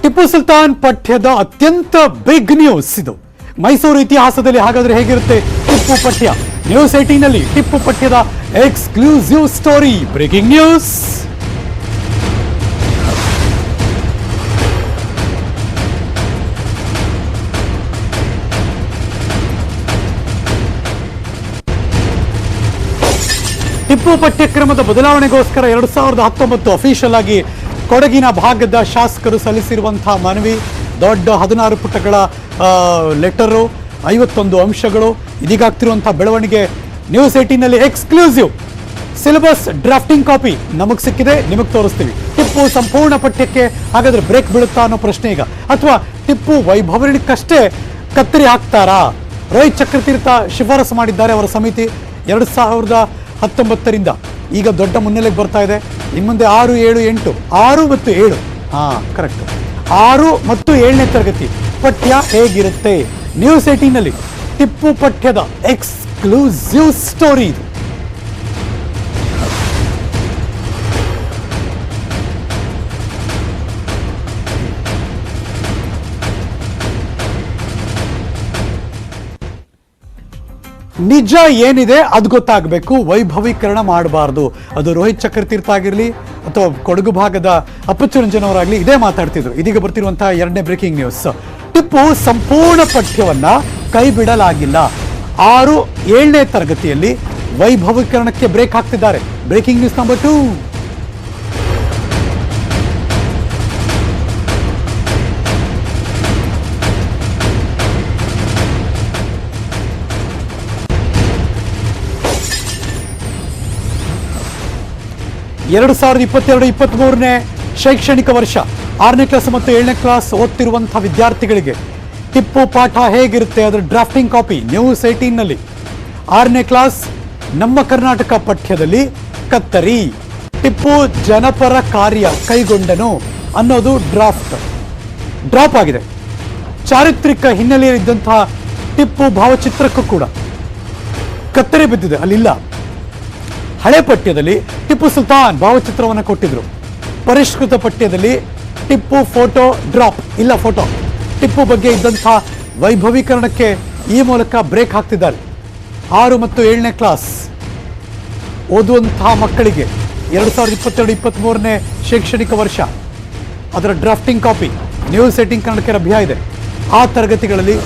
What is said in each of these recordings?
ಟಿಪ್ಪು ಸುಲ್ತಾನ್ ಪಠ್ಯದ ಅತ್ಯಂತ big news ಇದು. ಮೈಸೂರು ಇತಿಹಾಸದಲ್ಲಿ ಹಾಗಾದ್ರೆ ಹೇಗಿರುತ್ತೆ ಟಿಪ್ಪು ಪಠ್ಯ? ನ್ಯೂಸ್ 18 ನಲ್ಲಿ ಟಿಪ್ಪು ಪಠ್ಯದ exclusive story, breaking news. Tipu ಪಠ್ಯಕ್ರಮದ ಬದಲಾವಣೆಗೋಸ್ಕರ 2019 ಅಫಿಷಿಯಲ್ ಆಗಿ ಕೊಡಗಿನ ಭಾಗದ ಶಾಸಕರು ಸಲ್ಲಿಸಿರುವಂತಹ ಮನವಿ, ದೊಡ್ಡ 16 ಪುಟಗಳ ಲೆಟರು, 51 ಅಂಶಗಳು. ಇದೀಗ ಆಗ್ತಿರುವಂತಹ ಬೆಳವಣಿಗೆ ನ್ಯೂಸ್ 18 ನಲ್ಲಿ ಎಕ್ಸ್ಕ್ಲೂಸಿವ್ ಸಿಲೆಬಸ್ ಡ್ರಾಫ್ಟಿಂಗ್ ಕಾಪಿ ನಮಗೆ ಸಿಕ್ಕಿದೆ, ನಿಮಗೆ ತೋರಿಸ್ತೀವಿ. ಟಿಪ್ಪು ಸಂಪೂರ್ಣ ಪಠ್ಯಕ್ಕೆ ಹಾಗಾದ್ರೆ ಬ್ರೇಕ್ ಬೀಳುತ್ತಾ ಅನ್ನೋ ಪ್ರಶ್ನೆ ಈಗ, ಅಥವಾ ಟಿಪ್ಪು ವೈಭವನಿಕಷ್ಟೇ ಕತ್ತರಿ ಹಾಕ್ತಾರಾ? ರೋಹಿತ್ ಚಕ್ರತೀರ್ಥ ಶಿಫಾರಸು ಮಾಡಿದ್ದಾರೆ ಅವರ ಸಮಿತಿ 2019ರಿಂದ ಈಗ ದೊಡ್ಡ ಮುನ್ನೆಲೆಗೆ ಬರ್ತಾ ಇದೆ. ಇನ್ನು ಮುಂದೆ 6, 7, 8, 6 ಮತ್ತು 7, ಕರೆಕ್ಟ್, 6 ಮತ್ತು 7ನೇ ತರಗತಿ ಪಠ್ಯ ಹೇಗಿರುತ್ತೆ? ನ್ಯೂಸ್ 18 ನಲ್ಲಿ ಟಿಪ್ಪು ಪಠ್ಯದ ಎಕ್ಸ್ಕ್ಲೂಸಿವ್ ಸ್ಟೋರಿ ಇದು. ನಿಜ ಏನಿದೆ ಅದು ಗೊತ್ತಾಗಬೇಕು, ವೈಭವೀಕರಣ ಮಾಡಬಾರ್ದು. ಅದು ರೋಹಿತ್ ಚಕ್ರತೀರ್ಥ ಆಗಿರಲಿ ಅಥವಾ ಕೊಡಗು ಭಾಗದ ಅಪ್ಪಚ್ಚುರಂಜನ್ ಅವರಾಗಲಿ ಇದೇ ಮಾತಾಡ್ತಿದ್ರು. ಇದೀಗ ಬರ್ತಿರುವಂತಹ 2ನೇ ಬ್ರೇಕಿಂಗ್ ನ್ಯೂಸ್, ಟಿಪ್ಪು ಸಂಪೂರ್ಣ ಪಠ್ಯವನ್ನ ಕೈ ಬಿಡಲಾಗಿಲ್ಲ. 6, 7ನೇ ತರಗತಿಯಲ್ಲಿ ವೈಭವೀಕರಣಕ್ಕೆ ಬ್ರೇಕ್ ಹಾಕ್ತಿದ್ದಾರೆ. Breaking news number 2. ಎರಡು 2022-23ನೇ ಶೈಕ್ಷಣಿಕ ವರ್ಷ 6ನೇ ಕ್ಲಾಸ್ ಮತ್ತು 7ನೇ ಕ್ಲಾಸ್ ಓದ್ತಿರುವಂತಹ ವಿದ್ಯಾರ್ಥಿಗಳಿಗೆ ಟಿಪ್ಪು ಪಾಠ ಹೇಗಿರುತ್ತೆ ಅದರ ಡ್ರಾಫ್ಟಿಂಗ್ ಕಾಪಿ ನ್ಯೂಸ್ 18 ನಲ್ಲಿ. 6ನೇ ಕ್ಲಾಸ್ ನಮ್ಮ ಕರ್ನಾಟಕ ಪಠ್ಯದಲ್ಲಿ ಕತ್ತರಿ, ಟಿಪ್ಪು ಜನಪರ ಕಾರ್ಯ ಕೈಗೊಂಡನು ಅನ್ನೋದು ಡ್ರಾಪ್ ಆಗಿದೆ. ಚಾರಿತ್ರಿಕ ಹಿನ್ನೆಲೆಯಲ್ಲಿದ್ದಂತಹ ಟಿಪ್ಪು ಭಾವಚಿತ್ರಕ್ಕೂ ಕೂಡ ಕತ್ತರಿ ಬಿದ್ದಿದೆ, ಅಲ್ಲಿಲ್ಲ. ಹಳೆ ಪಠ್ಯದಲ್ಲಿ ಟಿಪ್ಪು ಸುಲ್ತಾನ್ ಭಾವಚಿತ್ರವನ್ನು ಕೊಟ್ಟಿದ್ರು. ಪರಿಷ್ಕೃತ ಪಠ್ಯದಲ್ಲಿ ಟಿಪ್ಪು ಫೋಟೋ ಇಲ್ಲ. ಟಿಪ್ಪು ಬಗ್ಗೆ ಇದ್ದಂತಹ ವೈಭವೀಕರಣಕ್ಕೆ ಈ ಮೂಲಕ ಬ್ರೇಕ್ ಹಾಕ್ತಿದ್ದಾರೆ. 6 ಮತ್ತು 7ನೇ ಕ್ಲಾಸ್ ಓದುವಂತಹ ಮಕ್ಕಳಿಗೆ 2022-23ನೇ ಶೈಕ್ಷಣಿಕ ವರ್ಷ ಅದರ ಡ್ರಾಫ್ಟಿಂಗ್ ಕಾಪಿ ನ್ಯೂಸ್ 18 ಕನ್ನಡಕ್ಕೆ ಲಭ್ಯ ಇದೆ. ಆ ತರಗತಿಗಳಲ್ಲಿ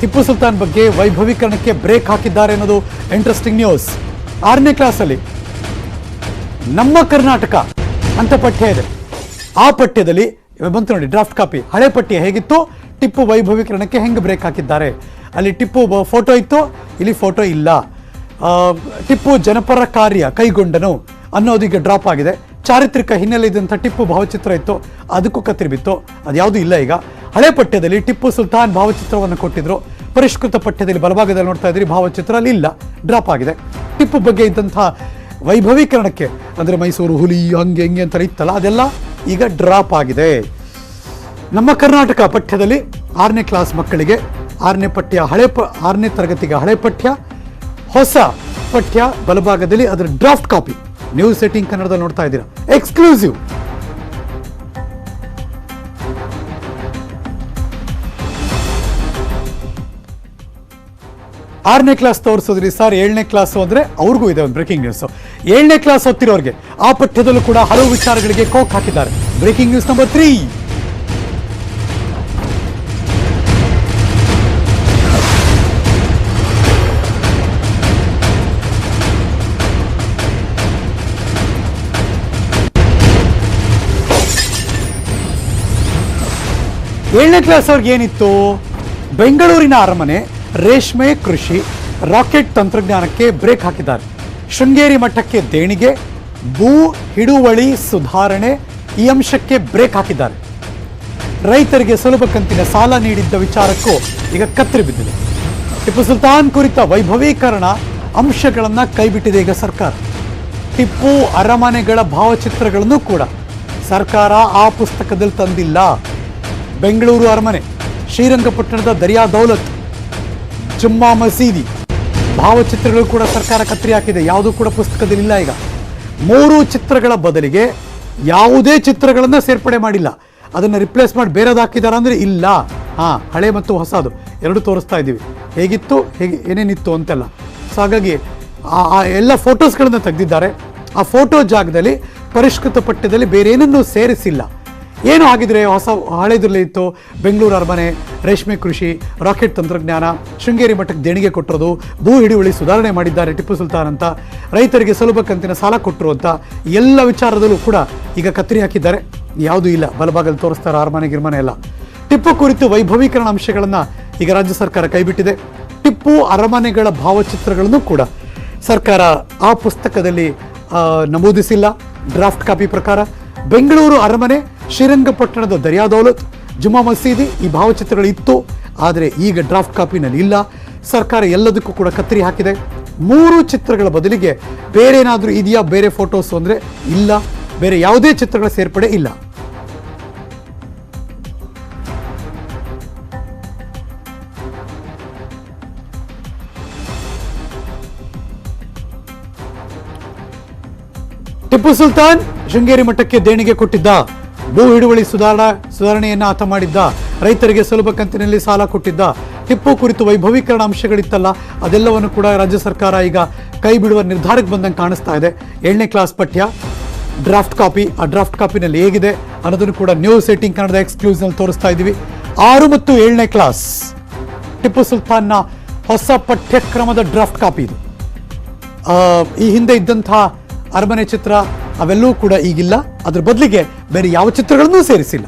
ಟಿಪ್ಪು ಸುಲ್ತಾನ್ ಬಗ್ಗೆ ವೈಭವೀಕರಣಕ್ಕೆ ಬ್ರೇಕ್ ಹಾಕಿದ್ದಾರೆ ಅನ್ನೋದು ಇಂಟ್ರೆಸ್ಟಿಂಗ್ ನ್ಯೂಸ್. 6ನೇ ಕ್ಲಾಸಲ್ಲಿ ನಮ್ಮ ಕರ್ನಾಟಕ ಅಂತ ಪಠ್ಯ ಇದೆ. ಆ ಪಠ್ಯದಲ್ಲಿ ಬಂತು ನೋಡಿ ಡ್ರಾಫ್ಟ್ ಕಾಪಿ. ಹಳೆ ಪಠ್ಯ ಹೇಗಿತ್ತು, ಟಿಪ್ಪು ವೈಭವೀಕರಣಕ್ಕೆ ಹೆಂಗೆ ಬ್ರೇಕ್ ಹಾಕಿದ್ದಾರೆ. ಅಲ್ಲಿ ಟಿಪ್ಪು ಫೋಟೋ ಇತ್ತು, ಇಲ್ಲಿ ಫೋಟೋ ಇಲ್ಲ. ಟಿಪ್ಪು ಜನಪರ ಕಾರ್ಯ ಕೈಗೊಂಡನು ಅನ್ನೋದು ಈಗ ಡ್ರಾಪ್ ಆಗಿದೆ. ಚಾರಿತ್ರಿಕ ಹಿನ್ನೆಲೆ ಇದ್ದಂಥ ಟಿಪ್ಪು ಭಾವಚಿತ್ರ ಇತ್ತು, ಅದಕ್ಕೂ ಕತ್ತರಿ ಬಿತ್ತು, ಅದ್ಯಾವುದೂ ಇಲ್ಲ ಈಗ. ಹಳೆ ಪಠ್ಯದಲ್ಲಿ ಟಿಪ್ಪು ಸುಲ್ತಾನ್ ಭಾವಚಿತ್ರವನ್ನು ಕೊಟ್ಟಿದ್ರು. ಪರಿಷ್ಕೃತ ಪಠ್ಯದಲ್ಲಿ ಬಲಭಾಗದಲ್ಲಿ ನೋಡ್ತಾ ಇದ್ರಿ ಭಾವಚಿತ್ರ ಅಲ್ಲಿ ಇಲ್ಲ, ಡ್ರಾಪ್ ಆಗಿದೆ. ಟಿಪ್ಪು ಬಗ್ಗೆ ಇದ್ದಂಥ ವೈಭವೀಕರಣಕ್ಕೆ ಅಂದರೆ ಮೈಸೂರು ಹುಲಿ ಹಂಗೆ ಹೆಂಗೆ ಅಂತ ಇತ್ತಲ್ಲ, ಅದೆಲ್ಲ ಈಗ ಡ್ರಾಪ್ ಆಗಿದೆ. ನಮ್ಮ ಕರ್ನಾಟಕ ಪಠ್ಯದಲ್ಲಿ 6ನೇ ಕ್ಲಾಸ್ ಮಕ್ಕಳಿಗೆ 6ನೇ ತರಗತಿಗೆ ಹಳೆ ಪಠ್ಯ, ಹೊಸ ಪಠ್ಯ ಬಲಭಾಗದಲ್ಲಿ ಅದರ ಡ್ರಾಫ್ಟ್ ಕಾಪಿ ನ್ಯೂಸ್ 18 ಕನ್ನಡದಲ್ಲಿ ನೋಡ್ತಾ ಇದ್ದೀರಾ. ಎಕ್ಸ್ಕ್ಲೂಸಿವ್. ಆರನೇ ಕ್ಲಾಸ್ ತೋರಿಸೋದ್ರಿ ಸರ್, 7ನೇ ಕ್ಲಾಸ್ ಅಂದ್ರೆ ಅವ್ರಿಗೂ ಇದೆ ಒಂದು ಬ್ರೇಕಿಂಗ್ ನ್ಯೂಸ್. 7ನೇ ಕ್ಲಾಸ್ ಓದ್ತಿರೋರಿಗೆ ಆ ಪಠ್ಯದಲ್ಲೂ ಕೂಡ ಹಲವು ವಿಚಾರಗಳಿಗೆ ಕೋಕ್ ಹಾಕಿದ್ದಾರೆ. Breaking news number 3. ಏಳನೇ ಕ್ಲಾಸ್ ಅವ್ರಿಗೆ ಏನಿತ್ತು, ಬೆಂಗಳೂರಿನ ಅರಮನೆ, ರೇಷ್ಮೆ ಕೃಷಿ, ರಾಕೆಟ್ ತಂತ್ರಜ್ಞಾನಕ್ಕೆ ಬ್ರೇಕ್ ಹಾಕಿದ್ದಾರೆ. ಶೃಂಗೇರಿ ಮಠಕ್ಕೆ ದೇಣಿಗೆ, ಭೂ ಹಿಡುವಳಿ ಸುಧಾರಣೆ ಈ ಅಂಶಕ್ಕೆ ಬ್ರೇಕ್ ಹಾಕಿದ್ದಾರೆ. ರೈತರಿಗೆ ಸುಲಭ ಕಂತಿನ ಸಾಲ ನೀಡಿದ್ದ ವಿಚಾರಕ್ಕೂ ಈಗ ಕತ್ತರಿ ಬಿದ್ದಿದೆ. ಟಿಪ್ಪು ಸುಲ್ತಾನ್ ಕುರಿತ ವೈಭವೀಕರಣ ಅಂಶಗಳನ್ನು ಕೈಬಿಟ್ಟಿದೆ ಈಗ ಸರ್ಕಾರ. ಟಿಪ್ಪು ಅರಮನೆಗಳ ಭಾವಚಿತ್ರಗಳನ್ನು ಕೂಡ ಸರ್ಕಾರ ಆ ಪುಸ್ತಕದಲ್ಲಿ ತಂದಿಲ್ಲ. ಬೆಂಗಳೂರು ಅರಮನೆ, ಶ್ರೀರಂಗಪಟ್ಟಣದ ದರಿಯಾ ದೌಲತ್, ಜುಮ್ಮಾ ಮಸೀದಿ ಭಾವಚಿತ್ರಗಳು ಕೂಡ ಸರ್ಕಾರ ಕತ್ತರಿ ಹಾಕಿದೆ. ಯಾವುದೂ ಕೂಡ ಪುಸ್ತಕದಲ್ಲಿ ಇಲ್ಲ. ಈಗ 3 ಚಿತ್ರಗಳ ಬದಲಿಗೆ ಯಾವುದೇ ಚಿತ್ರಗಳನ್ನು ಸೇರ್ಪಡೆ ಮಾಡಿಲ್ಲ. ಅದನ್ನು ರಿಪ್ಲೇಸ್ ಮಾಡಿ ಬೇರೆದು ಹಾಕಿದಾರ ಅಂದರೆ ಇಲ್ಲ. ಹಳೆ ಮತ್ತು ಹೊಸದು ಎರಡು ತೋರಿಸ್ತಾ ಇದ್ದೀವಿ, ಹೇಗಿತ್ತು ಹೇಗೆ ಏನೇನಿತ್ತು ಅಂತೆಲ್ಲ. ಸೊ ಹಾಗಾಗಿ ಆ ಎಲ್ಲ ಫೋಟೋಸ್ಗಳನ್ನು ತೆಗೆದಿದ್ದಾರೆ. ಆ ಫೋಟೋ ಜಾಗದಲ್ಲಿ ಪರಿಷ್ಕೃತ ಪಠ್ಯದಲ್ಲಿ ಬೇರೆ ಏನನ್ನೂ ಸೇರಿಸಿಲ್ಲ. ಏನು ಆಗಿದ್ರೆ ಹಳೆದ್ರಲ್ಲಿ ಇತ್ತು, ಬೆಂಗಳೂರು ಅರಮನೆ, ರೇಷ್ಮೆ ಕೃಷಿ, ರಾಕೆಟ್ ತಂತ್ರಜ್ಞಾನ, ಶೃಂಗೇರಿ ಮಠಕ್ಕೆ ದೇಣಿಗೆ ಕೊಟ್ಟಿರೋದು, ಭೂ ಹಿಡುವಳಿ ಸುಧಾರಣೆ ಮಾಡಿದ್ದಾರೆ ಟಿಪ್ಪು ಸುಲ್ತಾನ್ ಅಂತ, ರೈತರಿಗೆ ಸುಲಭ ಕಂತಿನ ಸಾಲ ಕೊಟ್ಟರು ಅಂತ ಎಲ್ಲ ವಿಚಾರದಲ್ಲೂ ಕೂಡ ಈಗ ಕತ್ತರಿ ಹಾಕಿದ್ದಾರೆ. ಯಾವುದೂ ಇಲ್ಲ, ಬಲಭಾಗದಲ್ಲಿ ತೋರಿಸ್ತಾರೆ ಅರಮನೆ ಗಿರ್ಮನೆ ಎಲ್ಲ. ಟಿಪ್ಪು ಕುರಿತು ವೈಭವೀಕರಣ ಅಂಶಗಳನ್ನು ಈಗ ರಾಜ್ಯ ಸರ್ಕಾರ ಕೈಬಿಟ್ಟಿದೆ. ಟಿಪ್ಪು ಅರಮನೆಗಳ ಭಾವಚಿತ್ರಗಳನ್ನು ಕೂಡ ಸರ್ಕಾರ ಆ ಪುಸ್ತಕದಲ್ಲಿ ನಮೂದಿಸಿಲ್ಲ. ಡ್ರಾಫ್ಟ್ ಕಾಪಿ ಪ್ರಕಾರ ಬೆಂಗಳೂರು ಅರಮನೆ, ಶ್ರೀರಂಗಪಟ್ಟಣದ ದರ್ಯಾ ದೌಲತ್, ಜುಮ್ಮಾ ಮಸೀದಿ ಈ ಭಾವಚಿತ್ರಗಳು ಇತ್ತು. ಆದರೆ ಈಗ ಡ್ರಾಫ್ಟ್ ಕಾಪಿನಲ್ಲಿ ಇಲ್ಲ. ಸರ್ಕಾರ ಎಲ್ಲದಕ್ಕೂ ಕೂಡ ಕತ್ತರಿ ಹಾಕಿದೆ. 3 ಚಿತ್ರಗಳ ಬದಲಿಗೆ ಬೇರೆ ಏನಾದರೂ ಇದೆಯಾ, ಬೇರೆ ಫೋಟೋಸ್ ಅಂದರೆ ಇಲ್ಲ, ಬೇರೆ ಯಾವುದೇ ಚಿತ್ರಗಳ ಸೇರ್ಪಡೆ ಇಲ್ಲ. ಟಿಪ್ಪು ಸುಲ್ತಾನ್ ಶೃಂಗೇರಿ ಮಠಕ್ಕೆ ದೇಣಿಗೆ ಕೊಟ್ಟಿದ್ದ, ಭೂ ಹಿಡುವಳಿ ಸುಧಾರಣೆಯನ್ನ ಆತ ಮಾಡಿದ್ದ, ರೈತರಿಗೆ ಸುಲಭ ಕಂತಿನಲ್ಲಿ ಸಾಲ ಕೊಟ್ಟಿದ್ದ, ಟಿಪ್ಪು ಕುರಿತು ವೈಭವೀಕರಣ ಅಂಶಗಳಿತ್ತಲ್ಲ ಅದೆಲ್ಲವನ್ನು ಕೂಡ ರಾಜ್ಯ ಸರ್ಕಾರ ಈಗ ಕೈ ಬಿಡುವ ನಿರ್ಧಾರಕ್ಕೆ ಬಂದಂಗೆ ಕಾಣಿಸ್ತಾ ಇದೆ. 7ನೇ ಕ್ಲಾಸ್ ಪಠ್ಯ ಡ್ರಾಫ್ಟ್ ಕಾಪಿ, ಆ ಡ್ರಾಫ್ಟ್ ಕಾಪಿನಲ್ಲಿ ಹೇಗಿದೆ ಅನ್ನೋದನ್ನು ಕೂಡ ನ್ಯೂಸ್ 18 ಕನ್ನಡದ ಎಕ್ಸ್ಕ್ಲೂಸಿವ್ನಲ್ಲಿ ತೋರಿಸ್ತಾ ಇದ್ದೀವಿ. 6 ಮತ್ತು 7ನೇ ಕ್ಲಾಸ್ ಟಿಪ್ಪು ಸುಲ್ತಾನ್ನ ಹೊಸ ಪಠ್ಯಕ್ರಮದ ಡ್ರಾಫ್ಟ್ ಕಾಪಿ ಇದು. ಈ ಹಿಂದೆ ಇದ್ದಂತಹ ಅರಮನೆ ಚಿತ್ರ ಅವೆಲ್ಲವೂ ಕೂಡ ಈಗಿಲ್ಲ. ಅದ್ರ ಬದಲಿಗೆ ಬೇರೆ ಯಾವ ಚಿತ್ರಗಳನ್ನೂ ಸೇರಿಸಿಲ್ಲ.